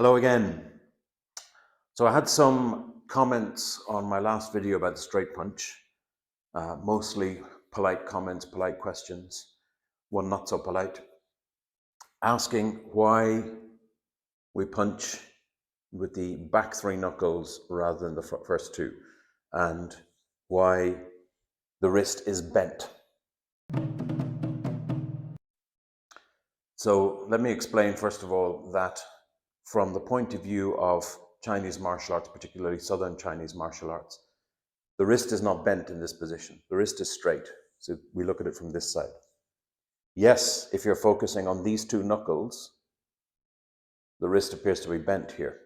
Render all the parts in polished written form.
Hello again. So I had some comments on my last video about the straight punch, mostly polite comments, polite questions, one not so polite, asking why we punch with the back three knuckles rather than the first two, and why the wrist is bent. So let me explain first of all that from the point of view of Chinese martial arts, particularly Southern Chinese martial arts, the wrist is not bent in this position. The wrist is straight. So we look at it from this side. Yes, if you're focusing on these two knuckles, the wrist appears to be bent here.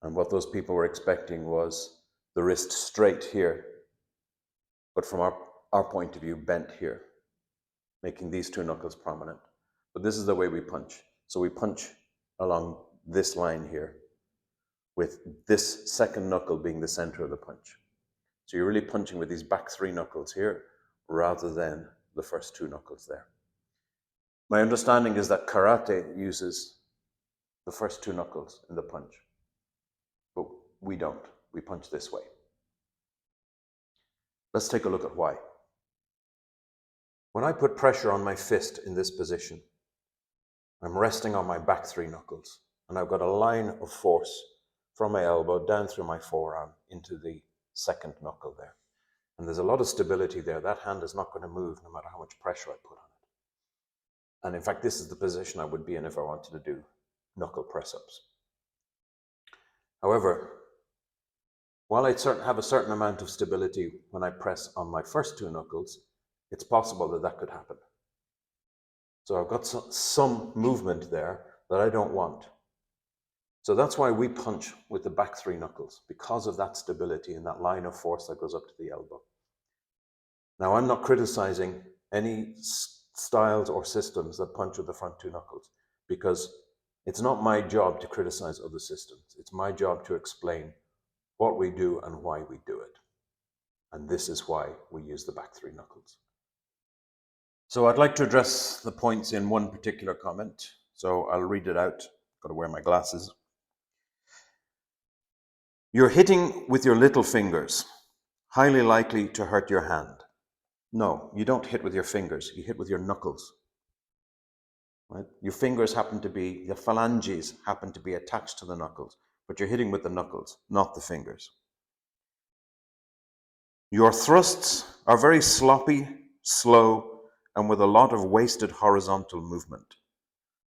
And what those people were expecting was the wrist straight here, but from our point of view, bent here, making these two knuckles prominent. But this is the way we punch. So we punch along this line here, with this second knuckle being the center of the punch. So you're really punching with these back three knuckles here, rather than the first two knuckles there. My understanding is that karate uses the first two knuckles in the punch, but we don't. We punch this way. Let's take a look at why. When I put pressure on my fist in this position, I'm resting on my back three knuckles, and I've got a line of force from my elbow down through my forearm into the second knuckle there. And there's a lot of stability there. That hand is not going to move no matter how much pressure I put on it. And in fact, this is the position I would be in if I wanted to do knuckle press-ups. However, while I have a certain amount of stability when I press on my first two knuckles, it's possible that that could happen. So I've got some movement there that I don't want. So that's why we punch with the back three knuckles, because of that stability and that line of force that goes up to the elbow. Now, I'm not criticizing any styles or systems that punch with the front two knuckles, because it's not my job to criticize other systems. It's my job to explain what we do and why we do it. And this is why we use the back three knuckles. So I'd like to address the points in one particular comment. So I'll read it out. Got to wear my glasses. You're hitting with your little fingers, highly likely to hurt your hand. No, you don't hit with your fingers. You hit with your knuckles. Right? Your fingers happen to be, the phalanges happen to be attached to the knuckles, but you're hitting with the knuckles, not the fingers. Your thrusts are very sloppy, slow, and with a lot of wasted horizontal movement.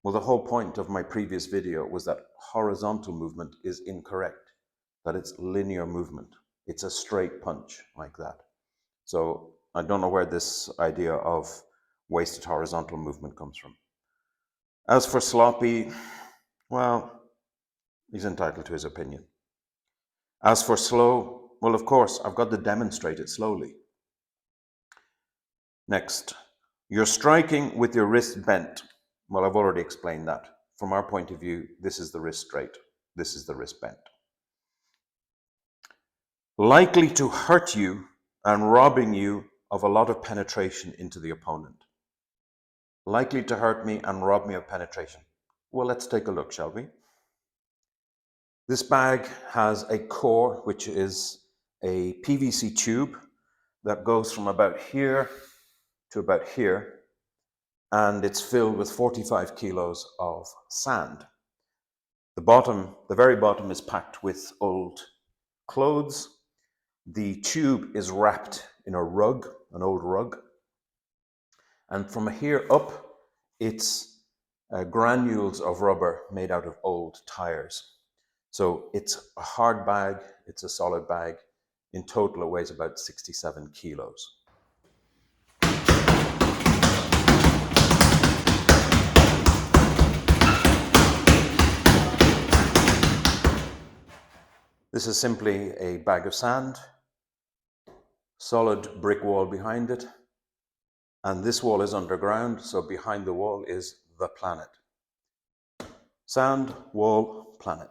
Well, the whole point of my previous video was that horizontal movement is incorrect, that it's linear movement. It's a straight punch like that. So I don't know where this idea of wasted horizontal movement comes from. As for sloppy, well, he's entitled to his opinion. As for slow, well, of course, I've got to demonstrate it slowly. Next, you're striking with your wrist bent. Well, I've already explained that. From our point of view, this is the wrist straight. This is the wrist bent. Likely to hurt you and robbing you of a lot of penetration into the opponent. Likely to hurt me and rob me of penetration. Well, let's take a look, shall we? This bag has a core, which is a PVC tube that goes from about here to about here, and it's filled with 45 kilos of sand. The very bottom is packed with old clothes. The tube is wrapped in a rug, an old rug. And from here up, it's granules of rubber made out of old tires. So it's a hard bag, it's a solid bag. In total, it weighs about 67 kilos. This is simply a bag of sand, solid brick wall behind it, and this wall is underground, so behind the wall is the planet. Sand, wall, planet.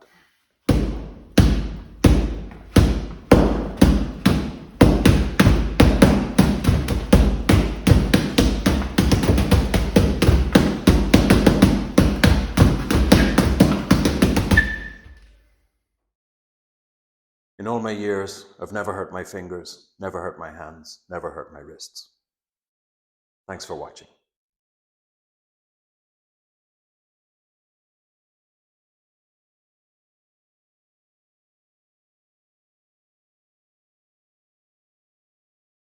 In all my years, I've never hurt my fingers, never hurt my hands, never hurt my wrists. Thanks for watching.